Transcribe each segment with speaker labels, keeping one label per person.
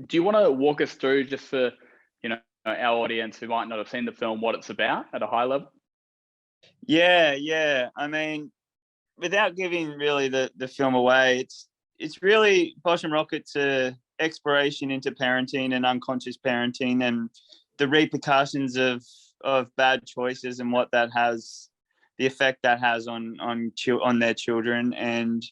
Speaker 1: do you want to walk us through, just for, our audience who might not have seen the film, what it's about at a high level?
Speaker 2: Yeah. I mean, without giving really the film away, it's really Bosch Rockit's exploration into parenting and unconscious parenting and the repercussions of bad choices and what that has, the effect that has on their children. And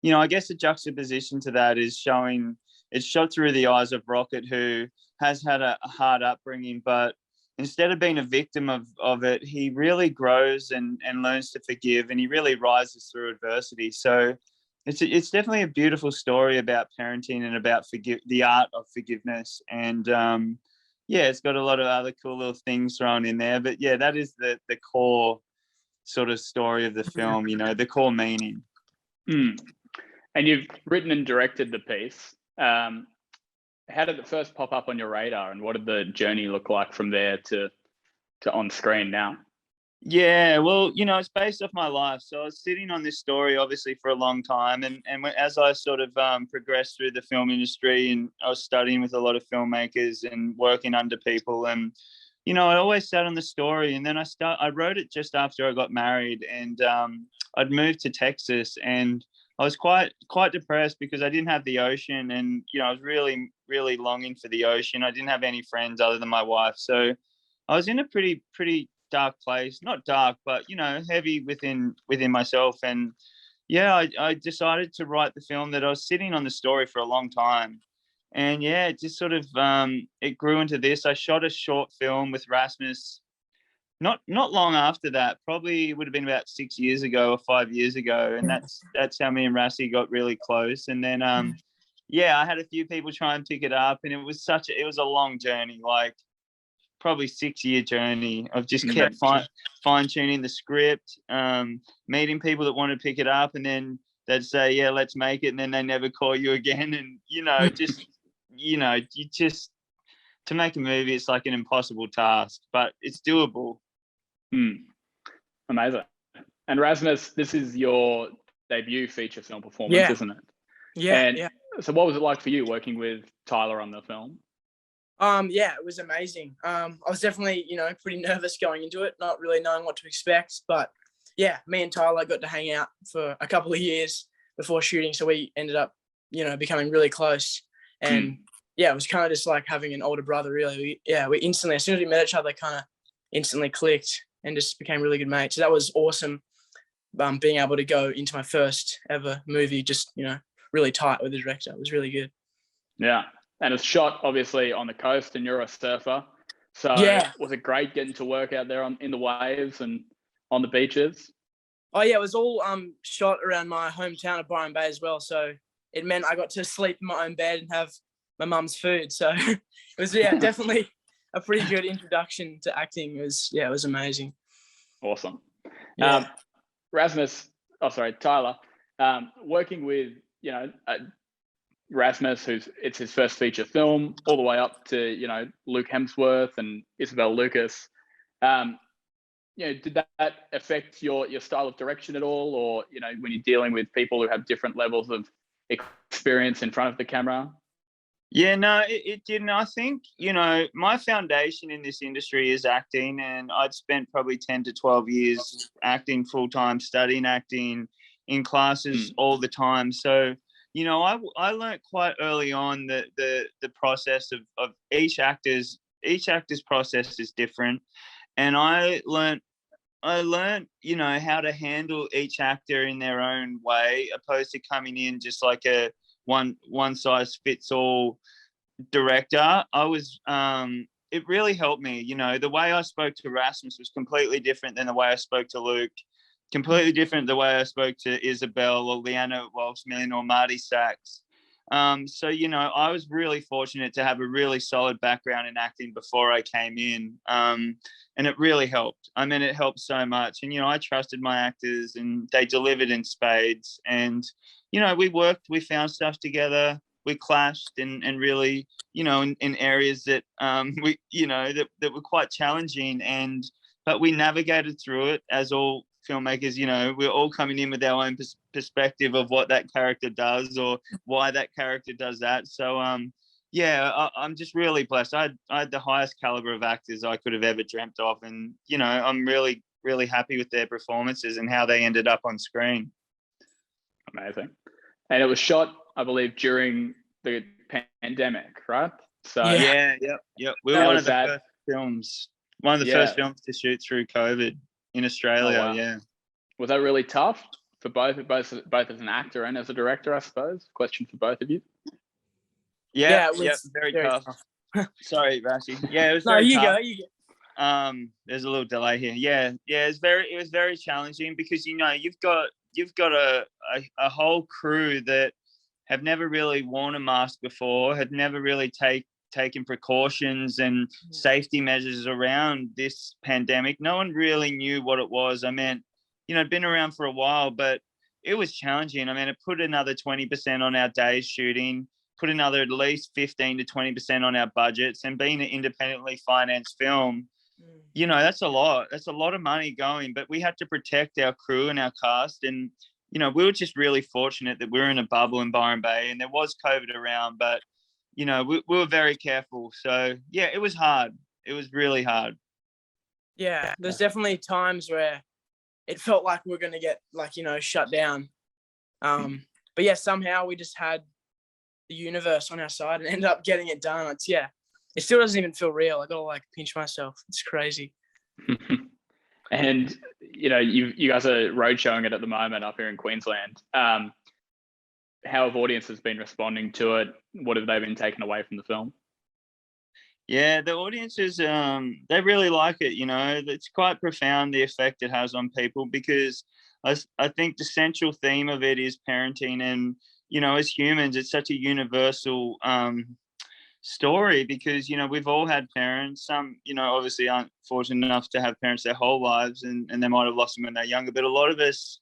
Speaker 2: I guess the juxtaposition to that is showing it's shot through the eyes of Rockit, who has had a hard upbringing, but instead of being a victim of it, he really grows and learns to forgive, and he really rises through adversity. So it's definitely a beautiful story about parenting and about the art of forgiveness. And it's got a lot of other cool little things thrown in there. But yeah, that is the core sort of story of the film, the core meaning.
Speaker 1: And you've written and directed the piece. How did it first pop up on your radar, and what did the journey look like from there to on screen now?
Speaker 2: Yeah, well, it's based off my life. So I was sitting on this story, obviously, for a long time. And as I sort of progressed through the film industry, and I was studying with a lot of filmmakers and working under people, and, I always sat on the story. And then I wrote it just after I got married, and I'd moved to Texas, and I was quite depressed because I didn't have the ocean, and I was really, really longing for the ocean. I didn't have any friends other than my wife, so I was in a pretty dark place. Not dark, but heavy within myself. And I decided to write the film. That I was sitting on the story for a long time, and it just sort of it grew into this. I shot a short film with Rasmus. Not long after that, probably would have been about 6 years ago or 5 years ago, and that's how me and Rassi got really close. And then I had a few people try and pick it up, and it was a long journey, like probably 6-year journey of just kept fine tuning the script, meeting people that want to pick it up, and then they'd say, yeah, let's make it, and then they never call you again. And to make a movie, it's like an impossible task, but it's doable.
Speaker 1: Amazing. And Rasmus, this is your debut feature film performance, isn't it?
Speaker 3: Yeah.
Speaker 1: So what was it like for you working with Tyler on the film?
Speaker 3: It was amazing. I was definitely, pretty nervous going into it, not really knowing what to expect. But yeah, me and Tyler got to hang out for a couple of years before shooting, so we ended up, becoming really close. And it was kind of just like having an older brother, really. We instantly, as soon as we met each other, kind of instantly clicked and just became really good mates. So that was awesome, being able to go into my first ever movie, just, really tight with the director. It was really good.
Speaker 1: Yeah. And it's shot obviously on the coast, and you're a surfer. So was it great getting to work out there in the waves and on the beaches?
Speaker 3: Oh yeah, it was all shot around my hometown of Byron Bay as well. So it meant I got to sleep in my own bed and have my mum's food. So it was definitely a pretty good introduction to acting. It was amazing.
Speaker 1: Awesome.
Speaker 3: Yeah.
Speaker 1: Tyler, working with, Rasmus, it's his first feature film, all the way up to, Luke Hemsworth and Isabel Lucas. Did that affect your style of direction at all? Or, when you're dealing with people who have different levels of experience in front of the camera?
Speaker 2: Yeah, no, it didn't. I think, my foundation in this industry is acting, and I'd spent probably 10 to 12 years acting full-time, studying acting in classes all the time. So, I learned quite early on that the process of each actor's process is different. And I learned, how to handle each actor in their own way, opposed to coming in just like a one size fits all director. It really helped me. The way I spoke to Rasmus was completely different than the way I spoke to Luke, completely different the way I spoke to Isabel or Leanna Waltzman or Marty Sachs. So, I was really fortunate to have a really solid background in acting before I came in. And it really helped. I mean, it helped so much. And, I trusted my actors, and they delivered in spades. And, we found stuff together. We clashed and really, in areas that that were quite challenging. But we navigated through it, as all filmmakers. We're all coming in with our own perspective of what that character does or why that character does that. So yeah, I'm just really blessed. I had the highest caliber of actors I could have ever dreamt of, and you know, I'm really, really happy with their performances and how they ended up on screen.
Speaker 1: Amazing. And it was shot, I believe, during the pandemic, right? So
Speaker 3: Yeah.
Speaker 2: Yep. We were
Speaker 1: How
Speaker 2: one
Speaker 1: was
Speaker 2: of the
Speaker 1: that?
Speaker 2: first films, one of the
Speaker 1: Yeah.
Speaker 2: first films to shoot through COVID in Australia.
Speaker 1: Oh, wow.
Speaker 2: Yeah.
Speaker 1: Was that really tough for both as an actor and as a director, I suppose? Question for both of you.
Speaker 2: Yeah,
Speaker 3: it was
Speaker 2: very tough. Sorry, Rashi. Yeah, it was
Speaker 3: No,
Speaker 2: very
Speaker 3: you
Speaker 2: tough.
Speaker 3: go. You go.
Speaker 2: There's a little delay here. Yeah, it was very challenging because you know you've got a whole crew that have never really worn a mask before, had never really taken precautions and safety measures around this pandemic. No one really knew what it was. I mean, you know, it'd been around for a while, but it was challenging. I mean, it put another 20% on our days shooting, put another at least 15 to 20% on our budgets, and being an independently financed film, you know, that's a lot. That's a lot of money going, but we had to protect our crew and our cast. And, you know, we were just really fortunate that we were in a bubble in Byron Bay and there was COVID around, but, you know, we were very careful. So, yeah, it was hard. It was really hard.
Speaker 3: Yeah, there's definitely times where it felt like we were going to get, like, you know, shut down. But yeah, somehow we just had the universe on our side and ended up getting it done. It still doesn't even feel real. I gotta like pinch myself. It's crazy.
Speaker 1: And you know, you guys are road showing it at the moment up here in Queensland. How have audiences been responding to it? What have they been taken away from the film?
Speaker 2: Yeah, the audiences, they really like it. You know, it's quite profound the effect it has on people because I think the central theme of it is parenting, and you know, as humans, it's such a universal story because you know we've all had parents. Some, you know, obviously aren't fortunate enough to have parents their whole lives, and they might have lost them when they're younger. But a lot of us,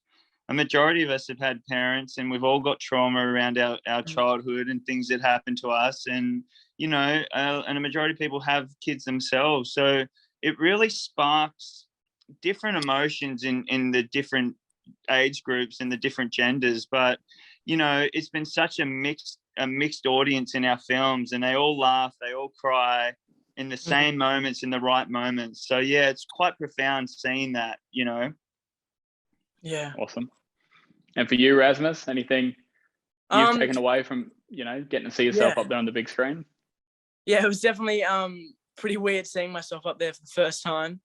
Speaker 2: a majority of us, have had parents, and we've all got trauma around our childhood and things that happened to us. And you know, and a majority of people have kids themselves. So it really sparks different emotions in the different age groups and the different genders. But you know, it's been such a mixed audience in our films, and they all laugh, they all cry in the same moments, in the right moments. So yeah, it's quite profound seeing that, you know.
Speaker 3: Yeah.
Speaker 1: Awesome. And for you, Rasmus, anything you've taken away from, you know, getting to see yourself up there on the big screen?
Speaker 3: Yeah, it was definitely pretty weird seeing myself up there for the first time.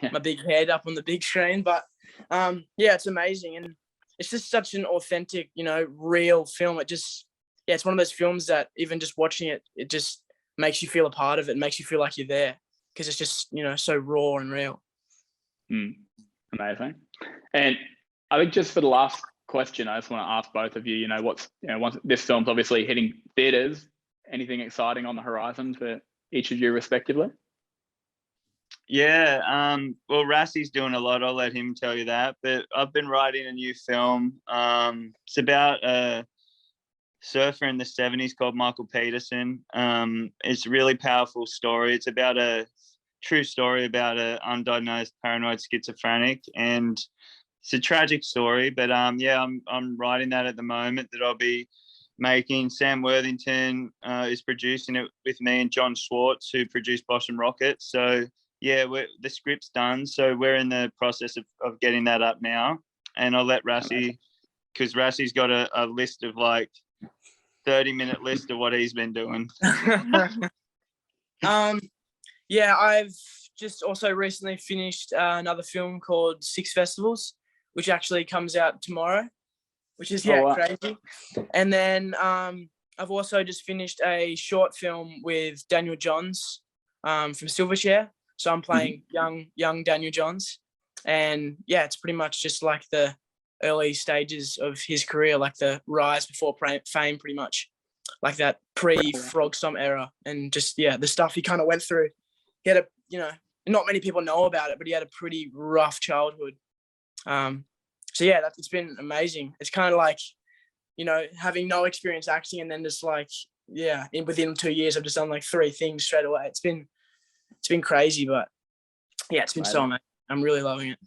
Speaker 1: Yeah.
Speaker 3: My big head up on the big screen. But yeah, it's amazing. And it's just such an authentic, you know, real film. It's one of those films that even just watching it, it just makes you feel a part of it, makes you feel like you're there because it's just, you know, so raw and real.
Speaker 1: Amazing. And I think just for the last question, I just want to ask both of you, you know, once this film's obviously hitting theaters, anything exciting on the horizon for each of you respectively?
Speaker 2: Yeah, well, Rassi's doing a lot. I'll let him tell you that. But I've been writing a new film. It's about a surfer in the 70s called Michael Peterson. It's a really powerful story. It's about a true story about an undiagnosed paranoid schizophrenic, and it's a tragic story. But yeah, I'm writing that at the moment that I'll be making. Sam Worthington is producing it with me and John Schwartz, who produced Bosch Rockit. So yeah, the script's done. So we're in the process of getting that up now. And I'll let Rassi, because Rassi's got a list of like 30-minute list of what he's been doing.
Speaker 3: Yeah, I've just also recently finished another film called Six Festivals, which actually comes out tomorrow, which is crazy. And then I've also just finished a short film with Daniel Johns from Silverchair. So I'm playing young Daniel Johns. And yeah, it's pretty much just like the early stages of his career, like the rise before fame, pretty much like that pre-Frog Stomp era. And just, yeah, the stuff he kind of went through. He had not many people know about it, but he had a pretty rough childhood. So yeah, it's been amazing. It's kind of like, you know, having no experience acting and then just like, yeah, within 2 years, I've just done like 3 things straight away. It's been crazy, but yeah, it's been so amazing. I'm really loving it.